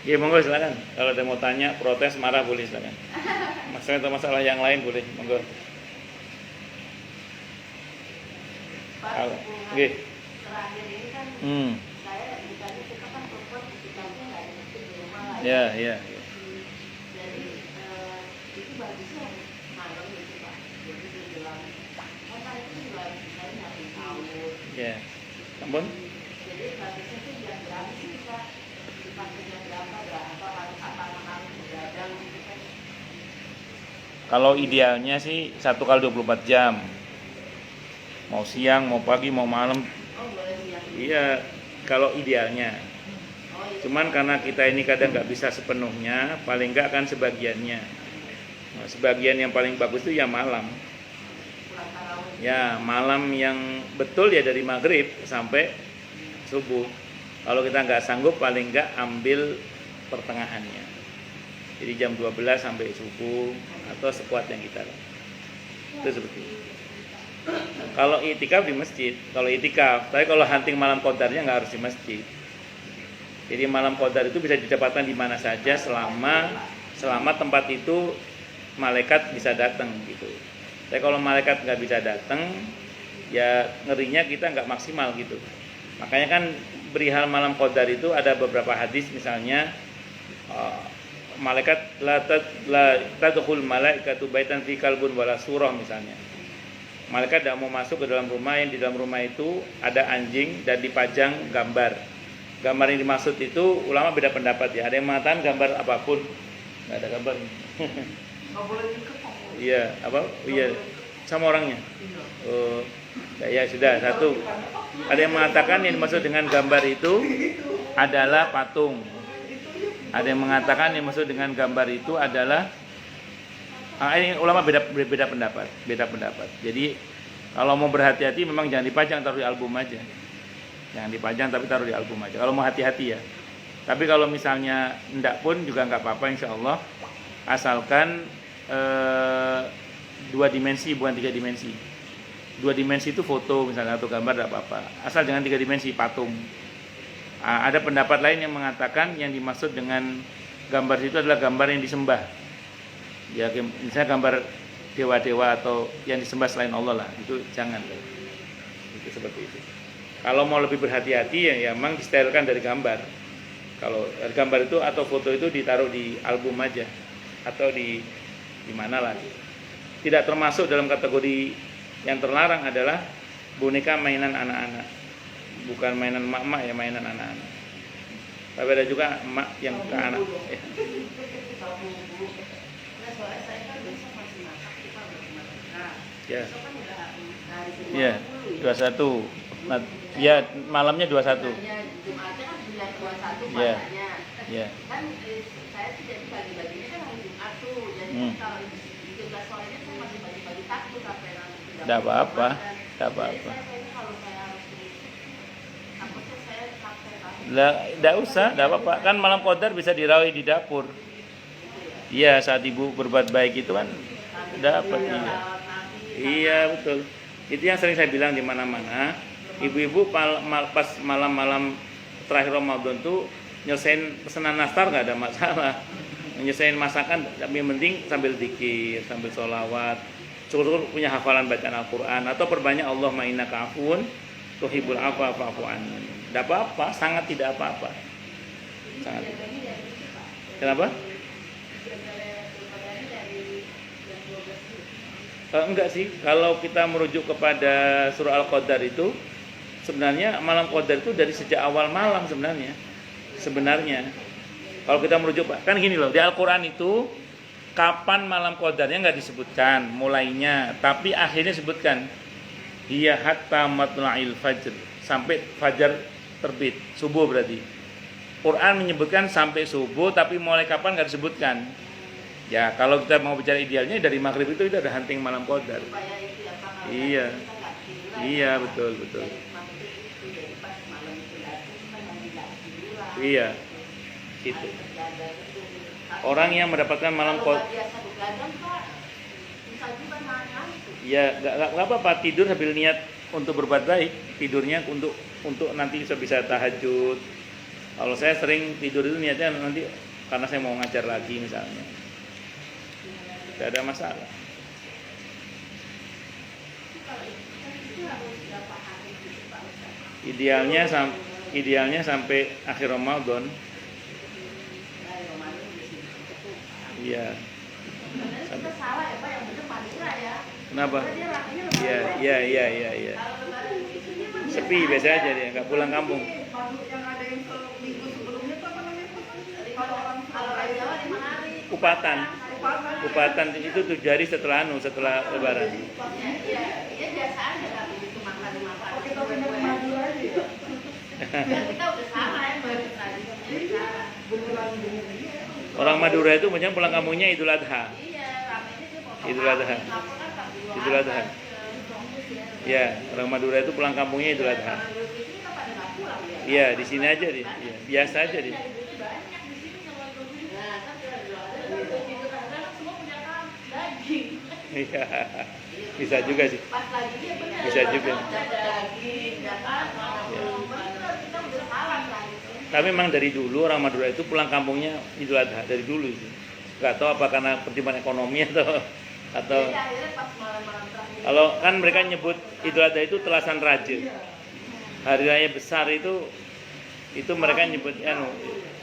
Ya monggo silakan. Kalau ada mau tanya, protes, marah boleh silakan. Masalah atau masalah yang lain boleh, monggo. Kalau, nggih. Terakhir ini kan saya tadi kita kan perempuan ketikanya nggak ada mesin di rumah lah. Ya, ya. Jadi itu bagusnya malam gitu Pak. Jadi dia bilang, kan itu juga saya nyari tahu. Ya. Ampun. Jadi bagusnya tuh jam berapa sih Pak? Dipakai jam berapa? Apa harus begadang gitu kan? Kalau idealnya sih 1 kali 24 jam. Mau siang, mau pagi, mau malam. Oh boleh siang. Iya, kalau idealnya. Oh iya. Cuman karena kita ini kadang nggak bisa sepenuhnya, paling nggak kan sebagiannya. Nah, sebagian yang paling bagus itu ya malam. Pulang tarawih. Ya, malam yang betul ya dari maghrib sampai subuh. Kalau kita nggak sanggup, paling nggak ambil pertengahannya. Jadi jam 12 sampai subuh atau sekuat yang kita lakukan. Itu seperti itu. Kalau itikaf di masjid, tapi kalau hunting malam qadarnya nggak harus di masjid. Jadi malam qadar itu bisa didapatkan di mana saja selama tempat itu malaikat bisa datang gitu. Tapi kalau malaikat nggak bisa datang, ya ngerinya kita nggak maksimal gitu. Makanya kan perihal malam qadar itu ada beberapa hadis, misalnya malaikat la tadkhul malaikatu baitan fi kalbun wala surah misalnya. Malaikat tidak mau masuk ke dalam rumah yang di dalam rumah itu ada anjing dan dipajang gambar. Gambar yang dimaksud itu ulama beda pendapat ya. Ada yang mengatakan gambar apapun, nggak ada gambar. Nggak boleh diikat Pak. Iya, apa? Iya, sama orangnya. Oh, ya sudah satu. Ada yang mengatakan yang dimaksud dengan gambar itu adalah patung. Ada yang mengatakan yang dimaksud dengan gambar itu adalah ini ulama beda pendapat. Jadi kalau mau berhati-hati memang jangan dipajang, taruh di album aja. Jangan dipajang tapi taruh di album aja. Kalau mau hati-hati ya. Tapi kalau misalnya enggak pun juga enggak apa-apa insyaallah. Asalkan 2 dimensi bukan 3 dimensi. 2 dimensi itu foto misalnya atau gambar enggak apa-apa. Asal jangan 3 dimensi patung. Ada pendapat lain yang mengatakan yang dimaksud dengan gambar itu adalah gambar yang disembah. Ya misalnya gambar dewa-dewa atau yang disembah selain Allah lah, itu jangan. Itu seperti itu. Kalau mau lebih berhati-hati ya memang disterilkan dari gambar. Kalau dari gambar itu atau foto itu ditaruh di album aja atau di mana lah. Tidak termasuk dalam kategori yang terlarang adalah boneka mainan anak-anak. Bukan mainan emak-emak ya, mainan anak-anak. Tapi ada juga emak yang ke anak. Ya. Soalnya saya kan besok masih masak, kita belum masak. Ya. Besok kan udah hari kedua Iya, 20 ya. 21. Nah, ya malamnya 21. Ya, Jumatnya kan bulan 21 Iya. puasanya. Iya. Kan saya sih jadi bagi-baginya kan hari Jumat tuh. Jadi kan kalau di 17 sorenya saya masih bagi-bagi takut sampai nanti Enggak apa-apa. Enggak Jadi apa-apa. saya kayaknya kalau saya harus aku sih saya pakai Lah, enggak usah, enggak apa-apa. Kan malam qadar bisa dirawih di dapur. Iya, saat ibu berbuat baik itu kan dapat iya. Iya, betul. Itu yang sering saya bilang di mana-mana. Ibu-ibu pas malam-malam terakhir Ramadan tuh nyelesain pesanan nastar nggak ada masalah. Nyelesain masakan tapi yang penting sambil zikir, sambil sholawat. Syukur punya hafalan bacaan Al-Quran atau perbanyak Allahumma innaka afuwun tuhibbul afwa fa'fu anni. Tidak apa-apa, sangat tidak apa-apa. Sangat. Kenapa? Enggak sih, kalau kita merujuk kepada surah Al-Qadar itu sebenarnya malam Qadar itu dari sejak awal malam sebenarnya. Kalau kita merujuk kan gini loh, di Al-Qur'an itu kapan malam Qadarnya nggak disebutkan mulainya, tapi akhirnya disebutkan hiya hatta matla'il fajr, sampai fajar terbit, subuh berarti. Quran menyebutkan sampai subuh, tapi mulai kapan nggak disebutkan. Ya, kalau kita mau bicara idealnya dari maghrib itu ada hunting malam Qadar. Iya. Iya, betul. Iya. Itu. Orang yang mendapatkan malam Qadar. Ya, nggak apa-apa tidur sambil niat untuk berbuat baik. Tidurnya untuk nanti bisa tahajud. Kalau saya sering tidur itu niatnya nanti karena saya mau ngajar lagi misalnya. Tidak ada masalah. Idealnya sampai akhir Ramadan. Iya. Salah ya Pak, yang benar Madura ya. Kenapa? Iya. Sepi biasa aja dia, nggak pulang kampung. Yang ada yang seminggu sebelumnya tuh apa namanya? Kalau orang Jawa 5 hari. Upatan itu 7 hari setelah Lebaran. Iya biasa aja tapi itu makan. kita pindah ke Madura aja ya. Kita udah sama ya baru tradisinya. Orang Madura itu punya pulang kampungnya Idul Adha. Iya, ramenya dia mau Idul Adha. Idul Adha. Ya, orang Madura itu pulang kampungnya Idul Adha. Iya, di sini aja dia. Ya, biasa aja dia. Iya, bisa juga sih. Bisa juga. Tapi memang dari dulu orang Madura itu pulang kampungnya Idul Adha dari dulu itu. Gak tahu apa karena pertimbangan ekonomi atau kalau kan mereka nyebut Idul Adha itu telasan raja. Hari raya besar itu mereka nyebut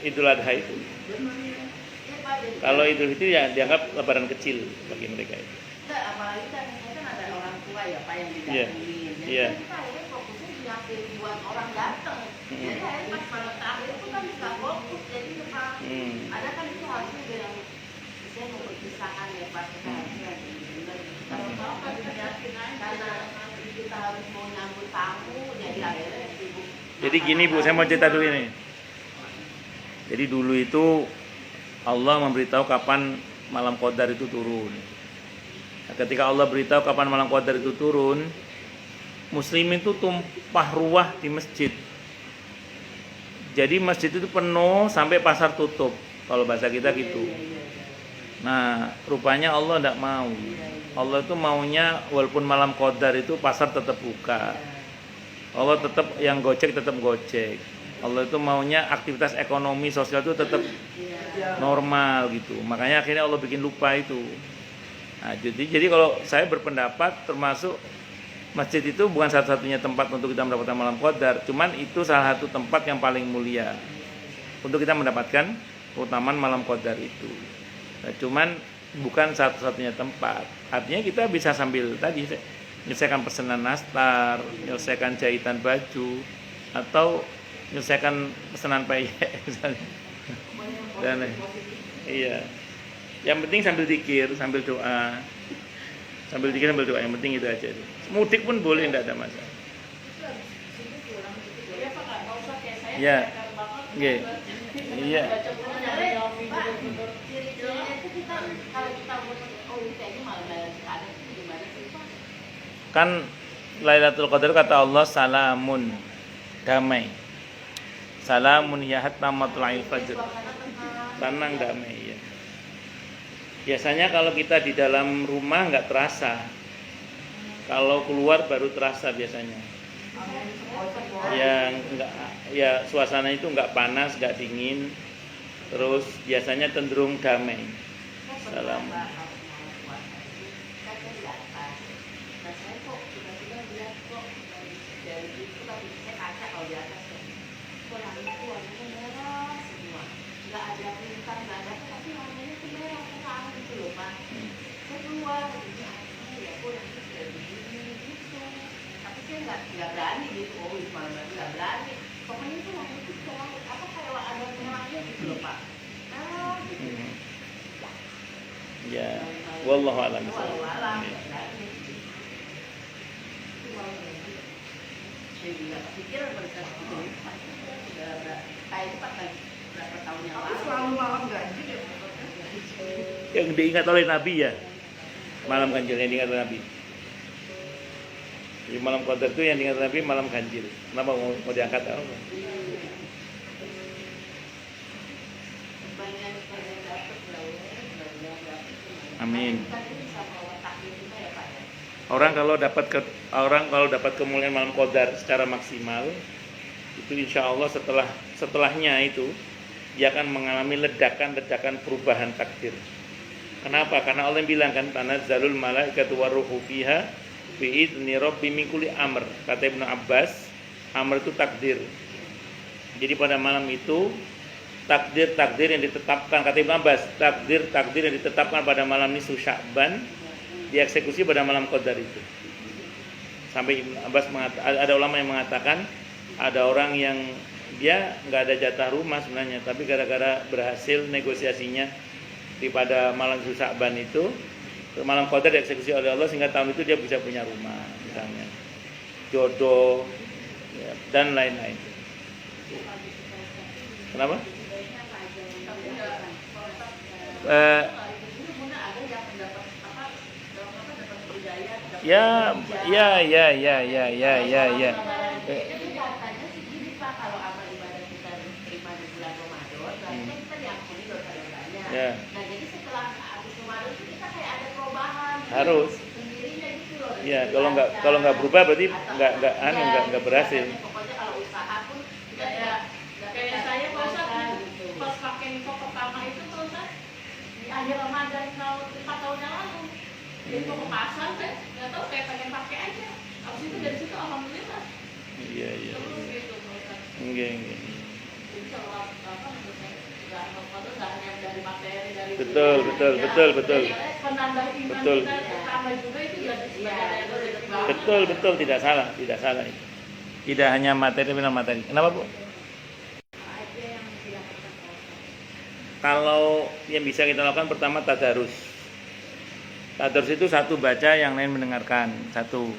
Idul Adha itu. Kalau Idul Fitri ya dianggap lebaran kecil bagi mereka itu. Apalagi kan ada orang tua ya Pak yang didatengin. Iya. Kita akhirnya fokusnya nyiapin buat orang datang. Jadi akhirnya pas malam terakhir itu kan bisa fokus. Jadi memang ada kan itu harusnya juga yang saya mau perpisahan ya Pak. Kita harusnya kalau tahu kan diniatin aja. Karena kita harus mau nyambut tamu. Jadi akhirnya sibuk. Jadi gini Bu, saya mau cerita dulu ini. Jadi dulu itu Allah memberitahu kapan malam Qadar itu turun. Nah, ketika Allah beritahu kapan malam Qadar itu turun, muslimin itu tumpah ruah di masjid. Jadi masjid itu penuh sampai pasar tutup. Kalau bahasa kita gitu. Nah, rupanya Allah tidak mau. Allah itu maunya walaupun malam Qadar itu pasar tetap buka. Allah tetap yang gocek tetap gocek. Allah itu maunya aktivitas ekonomi sosial itu tetap normal gitu. Makanya akhirnya Allah bikin lupa itu. Nah, jadi kalau saya berpendapat termasuk masjid itu bukan satu-satunya tempat untuk kita mendapatkan malam Qadar, cuman itu salah satu tempat yang paling mulia untuk kita mendapatkan keutamaan malam Qadar itu. Nah, cuman bukan satu-satunya tempat. Artinya kita bisa sambil tadi menyelesaikan pesanan nastar, menyelesaikan jahitan baju, atau menyelesaikan pesanan payek misalnya. Dan iya. Yang penting sambil zikir, sambil doa. Sambil zikir sambil doa, yang penting itu aja. Mudik pun boleh, enggak ada masalah. Iya. Nggih. Iya. Kan Lailatul Qadar kata Allah salamun, damai. Salamun hiya hatta matla'il fajr. Tenang damai ya. Biasanya kalau kita di dalam rumah nggak terasa. Kalau keluar baru terasa biasanya. Yang enggak, ya suasana itu nggak panas, nggak dingin. Terus biasanya cenderung damai. Salam. Nggak berani gitu, oh malam nggak berani. Pokoknya itu waktu itu apa kayak ada merahnya gitu loh Pak. Gitu. Ya, wallahu a'lam. Wallahu a'lam. Saya juga pikiran mereka itu sudah kayak berapa tahun yang Tapi lalu. selalu malam ganjil ya. Yang diingat oleh Nabi ya, malam ganjil yang diingat oleh Nabi. Di malam qadar itu yang diingat oleh Nabi malam ganjil. Kenapa mau diangkat apa? Amin. Orang kalau dapat kemuliaan malam qadar secara maksimal itu insya Allah setelahnya itu dia akan mengalami ledakan perubahan takdir. Kenapa? Karena Allah yang bilang kan tanazzalul malaikatu waruhu fiha bi'izni rabbi min kulli amr. Kata Ibnu Abbas, amr itu takdir. Jadi pada malam itu takdir yang ditetapkan, kata Ibnu Abbas, takdir yang ditetapkan pada malam nisfu Sya'ban dieksekusi pada malam qadar itu. Sampai Ibnu Abbas ada ulama yang mengatakan ada orang yang dia nggak ada jatah rumah sebenarnya, tapi gara-gara berhasil negosiasinya di pada malam nisfu Sya'ban itu, malam qadar dieksekusi oleh Allah sehingga tahun itu dia bisa punya rumah misalnya, jodoh ya, dan lain-lain. Kenapa? Ya. Katanya sih gini Pak, kalau amal ibadah kita diterima di bulan Ramadan, berarti kan kita diampuni dosa-dosanya. Ya. Nah jadi setelah habis Ramadan itu kita kayak ada perubahan. Harus. Sendirinya gitu loh. Ya, kalau nggak berubah berarti nggak berhasil. Pokoknya kalau usaha pun kita Kayak saya Pak gitu. pas pakai info pertama itu terus di akhir Ramadan tahun 4 tahun yang lalu. Info ke pasar kan, nggak tahu kayak pengen pakai aja. Abis itu dari situ alhamdulillah. Iya. Terus gitu Pak. Enggak. Jadi kalau apa menurut saya nggak hanya dari materi dari Betul. Jadi, penambah iman Betul. kita tambah juga itu jadi sebagai Betul, tidak salah itu. Tidak hanya materi benar materi. Kenapa Bu? Kalau yang bisa kita lakukan pertama tadarus. Tadarus itu satu baca, yang lain mendengarkan. Satu.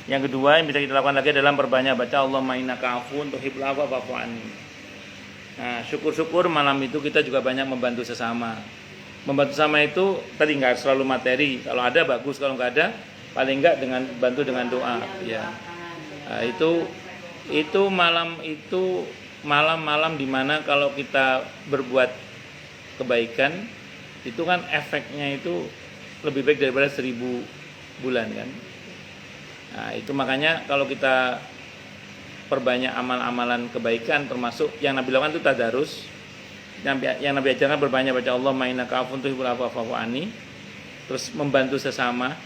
Yang kedua yang bisa kita lakukan lagi adalah perbanyak baca Allahumma innaka afuwun tuhibbul afwa fa'fu anni. Nah, syukur-syukur malam itu kita juga banyak membantu sesama. Membantu sesama itu tadi nggak selalu materi. Kalau ada bagus, kalau nggak ada paling nggak dengan bantu dengan doa. Ya. Nah, itu malam-malam dimana kalau kita berbuat kebaikan itu kan efeknya itu lebih baik daripada 1000 bulan kan. Nah, itu makanya kalau kita perbanyak amal-amalan kebaikan termasuk yang Nabi lakukan itu tadarus. Yang Nabi ajarkan berbanyak baca Allahumma innaka afuwun tuhibbul afwa fa'fu anni. Terus membantu sesama.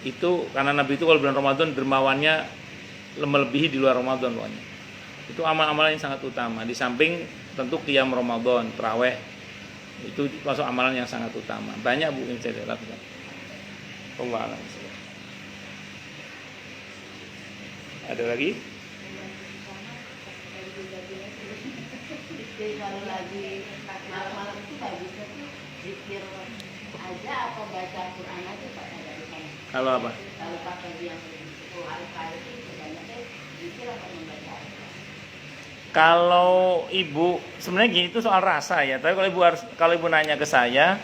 Itu karena Nabi itu kalau bulan Ramadan dermawannya melebihi di luar Ramadan pokoknya. Itu amal-amalan yang sangat utama. Di samping tentu qiyam Ramadan, tarawih. Itu masuk amalan yang sangat utama. Banyak Bu yang saya lakukan. Allah alam. Ada lagi? Jadi kalau lagi malam-malam itu bagusnya tuh zikir aja atau baca Quran aja Pak ada di sana. Kalau apa? Kalau pakai yang 10 hari itu sebenarnya zikir atau membaca Al-Quran. Kalau ibu sebenarnya gini itu soal rasa ya. Tapi kalau ibu nanya ke saya,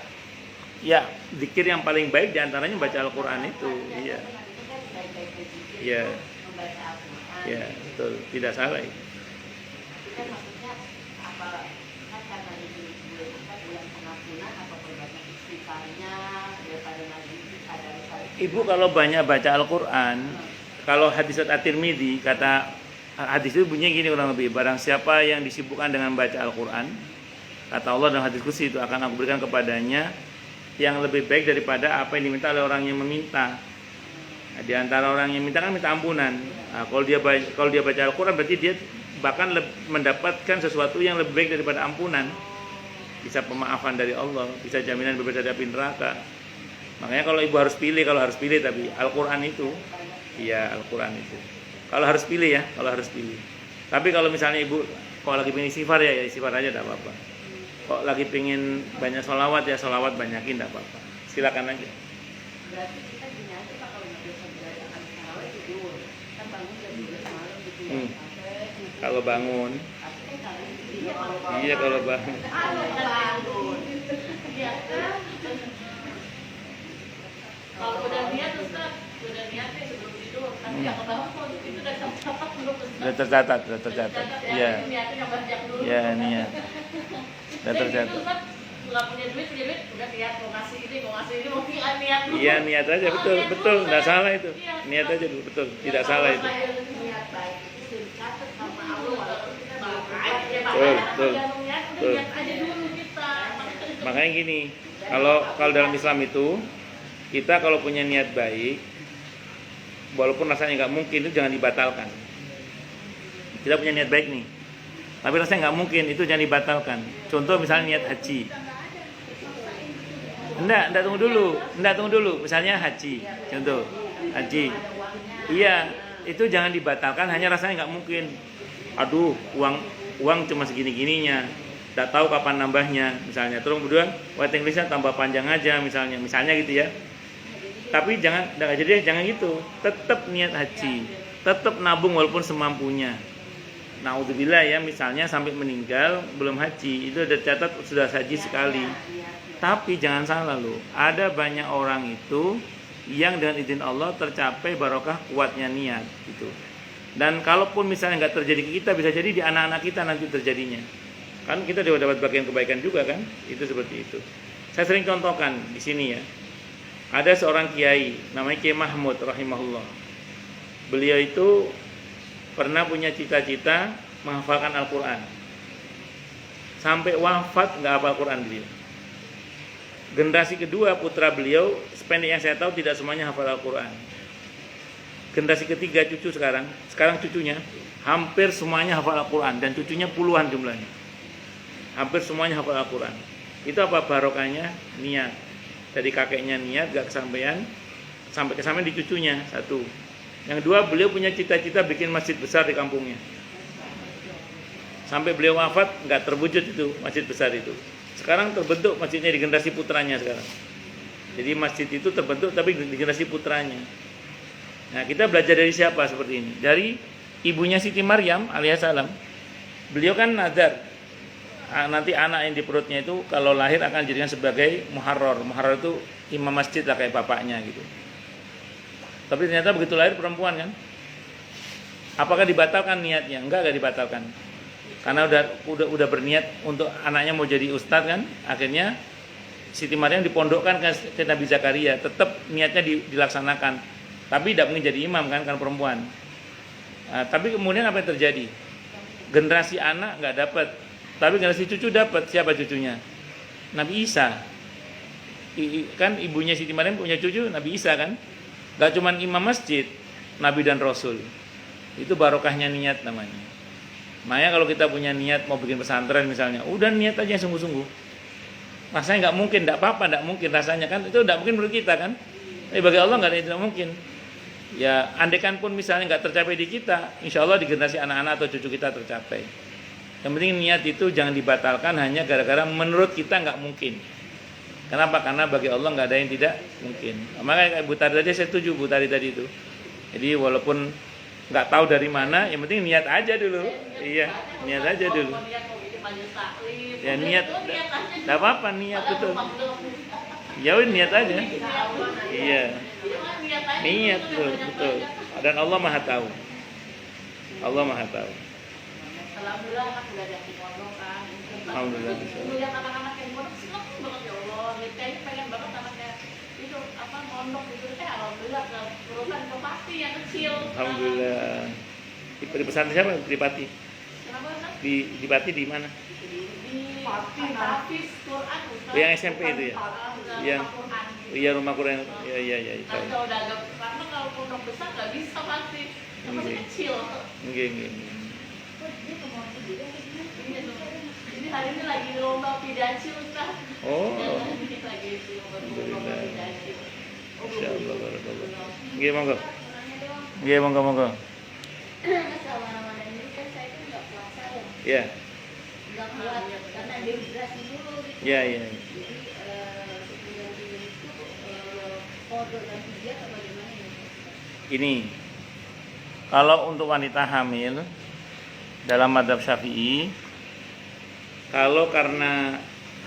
ya zikir yang paling baik diantaranya baca Al-Quran itu. Iya. Iya. Membaca Al-Quran. Ya betul, tidak salah itu. kan maksudnya apa kan karena ini bulan pengampunan apa perbanyak istighfarnya daripada ngaji ada Ibu kalau banyak baca Al-Quran, kalau hadis At-Tirmidzi kata hadis itu bunyinya gini kurang lebih, barang siapa yang disibukkan dengan baca Al-Quran, kata Allah dalam hadis qudsi itu akan aku berikan kepadanya yang lebih baik daripada apa yang diminta oleh orang yang meminta. Nah, di antara orang yang minta kan minta ampunan. Nah, kalau dia baca Al-Quran berarti dia bahkan mendapatkan sesuatu yang lebih baik daripada ampunan. Bisa pemaafan dari Allah, bisa jaminan bebas dari api neraka. Makanya kalau ibu harus pilih tapi Al-Quran itu, iya Al-Quran itu. Kalau harus pilih ya, kalau harus pilih. Tapi kalau misalnya ibu kalau lagi pengen istighfar ya istighfar aja tidak apa-apa. Kalau lagi pengen banyak sholawat ya sholawat banyakin tidak apa-apa. Silakan aja. berarti kita gini aja Pak kalau nggak biasa belajar tarawih tidur kan bangun jam 12 malam gitu ya sampai Kalau bangun, tapi kan tarawih tidur kalau iya kalau bangun. bangun Iya kan? Kalau udah niat Ustaz, udah niatnya sebelum tidur, tapi nggak kebangun, itu udah tercatat belum Ustaz? Sudah tercatat. Iya. Niatnya banyak dulu. Iya, niat. Sudah tercatat. Ustaz, nggak punya duit, udah niat mau ngasih ini, mau niat dulu. Iya, niat aja betul, enggak salah itu. Niat aja dulu, betul. Tidak salah itu. niat baik itu sudah dicatat sama Allah walaupun kita belum Betul. Niat aja dulu kita. Makanya gini, kalau dalam Islam itu kita kalau punya niat baik, walaupun rasanya nggak mungkin itu jangan dibatalkan. Kita punya niat baik nih, tapi rasanya nggak mungkin itu jangan dibatalkan. Contoh misalnya niat haji. Enggak tunggu dulu. Misalnya haji, contoh haji. Iya, itu jangan dibatalkan. Hanya rasanya nggak mungkin. Aduh, uang cuma segini-gininya. Tidak tahu kapan nambahnya, misalnya. Terus kemudian waiting listnya tambah panjang aja, misalnya gitu ya. Tapi jangan gitu. Tetap niat haji, tetap nabung walaupun semampunya. Naudzubillah ya, misalnya sampai meninggal belum haji, itu ada catat sudah haji sekali. Tapi jangan salah loh, ada banyak orang itu yang dengan izin Allah tercapai barokah kuatnya niat gitu. Dan kalaupun misalnya nggak terjadi ke kita, bisa jadi di anak-anak kita nanti terjadinya. Kan kita juga dapat bagian kebaikan juga kan, itu seperti itu. Saya sering contohkan di sini ya. Ada seorang kiai namanya Kiai Mahmud rahimahullah. Beliau itu pernah punya cita-cita menghafalkan Al-Quran. Sampai wafat nggak hafal Al-Quran beliau. Generasi kedua putra beliau, sependek yang saya tahu tidak semuanya hafal Al-Quran. Generasi ketiga cucu sekarang cucunya hampir semuanya hafal Al-Quran dan cucunya puluhan jumlahnya. Hampir semuanya hafal Al-Quran. Itu apa barokahnya? Niat. Dari kakeknya niat gak kesampaian, sampai kesampaian di cucunya satu. Yang dua, beliau punya cita-cita bikin masjid besar di kampungnya. Sampai beliau wafat gak terwujud itu masjid besar itu. Sekarang terbentuk masjidnya di generasi putranya sekarang. Jadi masjid itu terbentuk tapi di generasi putranya. Nah, kita belajar dari siapa seperti ini? Dari ibunya Siti Maryam alaihissalam. Beliau kan nazar nanti anak yang di perutnya itu kalau lahir akan dijadikan sebagai muharrar. Muharrar itu imam masjid lah kayak bapaknya gitu. Tapi ternyata begitu lahir perempuan kan. Apakah dibatalkan niatnya? Enggak dibatalkan. Karena udah berniat untuk anaknya mau jadi ustadz kan. Akhirnya Siti Maryam dipondokkan ke Nabi Zakaria. Tetap niatnya dilaksanakan. Tapi tidak mungkin jadi imam kan perempuan. Nah, tapi kemudian apa yang terjadi? Generasi anak nggak dapat. Tapi generasi cucu dapat. Siapa cucunya? Nabi Isa. Kan ibunya Siti Maryam punya cucu Nabi Isa kan. Gak cuma imam masjid, Nabi dan Rasul. Itu barokahnya niat namanya. Makanya kalau kita punya niat mau bikin pesantren misalnya, udah niat aja sungguh-sungguh. Rasanya nggak mungkin, nggak apa-apa, nggak mungkin rasanya kan. Itu nggak mungkin menurut kita kan. Tapi bagi Allah nggak ada yang tidak mungkin. Ya andaikan pun misalnya nggak tercapai di kita, insya Allah di generasi anak-anak atau cucu kita tercapai. Yang penting niat itu jangan dibatalkan hanya gara-gara menurut kita nggak mungkin. Kenapa? Karena bagi Allah nggak ada yang tidak mungkin. Makanya Bu Tari tadi saya setuju Bu Tari tadi itu. Jadi walaupun nggak tahu dari mana, yang penting niat aja dulu. Iya, niat aja dulu. Ya niat, nggak apa-apa niat betul. Ya niat aja. Iya, niat betul. Dan Allah Maha tahu. Allah Maha tahu. Alhamdulillah anak udah ada di pondok kan. Alhamdulillah. Dulu yang anak-anak yang pondok seneng banget ya Allah. Kayaknya pengen banget anaknya itu apa pondok gitu. Alhamdulillah keturunan ke Pati yang kecil. Alhamdulillah. Di pesantren siapa? Di Pati. Kenapa kan? Di Pati di mana? Di Pati, Hafiz Quran. Ustaz. Yang SMP itu ya? Yang Quran. Iya, rumah Quran. Iya. Nah, Tahu. kalau udah agak karena kalau pondok besar nggak bisa pasti. Yang masih Oke. kecil. Nggih. Ini hari ini lagi lomba pidaci Ustaz. Oh. Ini lagi lomba pidaci. Insyaallah barakallah. Nggih, monggo. Nggih, monggo. Selama ini kan saya itu nggak puasa ya, Ya. nggak kuat karena dehidrasi dulu gitu. Ya. Jadi sebelum itu kode dan dia atau bagaimana ya? Ini kalau untuk wanita hamil dalam mazhab Syafi'i, kalau karena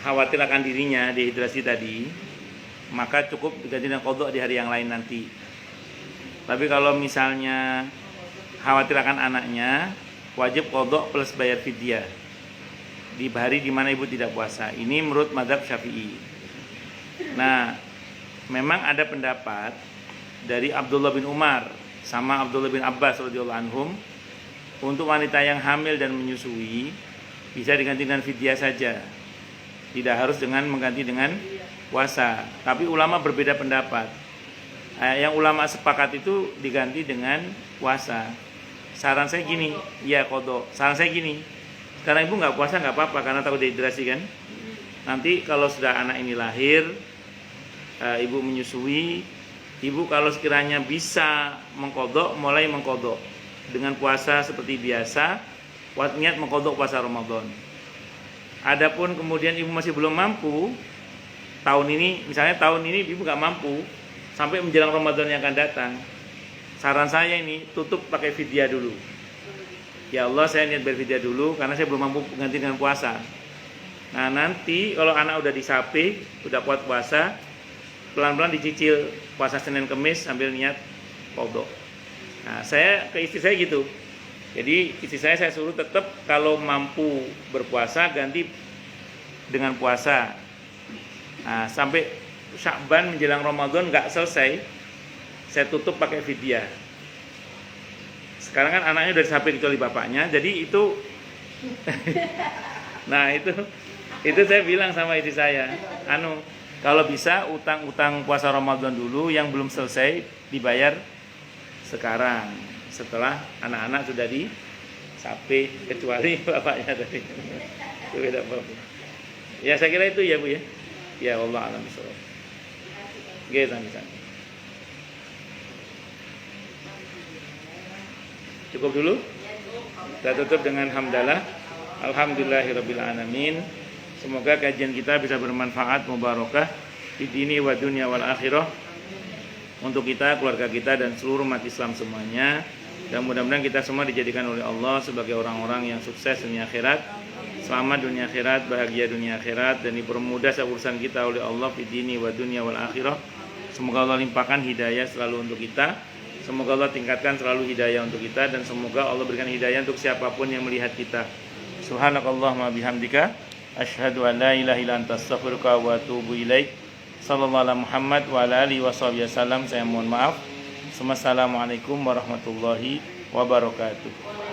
khawatir akan dirinya dehidrasi tadi, maka cukup diganti dengan qadha di hari yang lain nanti. Tapi kalau misalnya khawatir akan anaknya, wajib qadha plus bayar fidyah di hari di mana ibu tidak puasa. Ini menurut mazhab Syafi'i. Nah, memang ada pendapat dari Abdullah bin Umar sama Abdullah bin Abbas radhiyallahu anhum, untuk wanita yang hamil dan menyusui bisa diganti dengan fidyah saja, tidak harus dengan mengganti dengan puasa. Tapi ulama berbeda pendapat. Yang ulama sepakat itu diganti dengan puasa. Saran saya gini, ya qadha. Saran saya gini, sekarang ibu nggak puasa nggak apa-apa karena takut dehidrasi kan. Nanti kalau sudah anak ini lahir, ibu menyusui, ibu kalau sekiranya bisa mengqadha, mulai mengqadha dengan puasa seperti biasa, niat mengqadha puasa Ramadan. Adapun kemudian ibu masih belum mampu, tahun ini ibu nggak mampu sampai menjelang Ramadan yang akan datang, saran saya ini tutup pakai fidyah dulu. Ya Allah, saya niat berfidyah dulu karena saya belum mampu ganti dengan puasa. Nah, nanti kalau anak udah disapi, udah kuat puasa, pelan-pelan dicicil puasa Senin Kemis sambil niat qadha. Nah, saya ke istri saya gitu. Jadi istri saya suruh tetap kalau mampu berpuasa ganti dengan puasa. Nah, sampai Sya'ban menjelang Ramadan nggak selesai, saya tutup pakai fidyah. Sekarang kan anaknya udah disapi kecuali bapaknya, jadi itu nah itu saya bilang sama istri saya, kalau bisa utang-utang puasa Ramadan dulu yang belum selesai dibayar sekarang setelah anak-anak sudah disapi, kecuali bapaknya tadi. Itu beda apa. Ya saya kira itu ya Bu ya. Ya Allah alam bisawab. Nggih, sampeyan. Cukup dulu. Kita tutup dengan hamdalah. Alhamdulillahirabbil alamin. Semoga kajian kita bisa bermanfaat, mubarakah di dini wa dunya wal akhirah untuk kita, keluarga kita dan seluruh umat Islam semuanya. Dan mudah-mudahan kita semua dijadikan oleh Allah sebagai orang-orang yang sukses dunia akhirat, selamat dunia akhirat, bahagia dunia akhirat, dan dipermudah urusan kita oleh Allah di dini wa dunya wal akhirah. Semoga Allah limpahkan hidayah selalu untuk kita. Semoga Allah tingkatkan selalu hidayah untuk kita, dan semoga Allah berikan hidayah untuk siapapun yang melihat kita. Subhanakallahumma bihamdika asyhadu an la ilaha illa anta astaghfiruka wa atubu ilaik. Sallallahu alaihi Muhammad wa ala alihi wasallam. Saya mohon maaf. Assalamualaikum warahmatullahi wabarakatuh.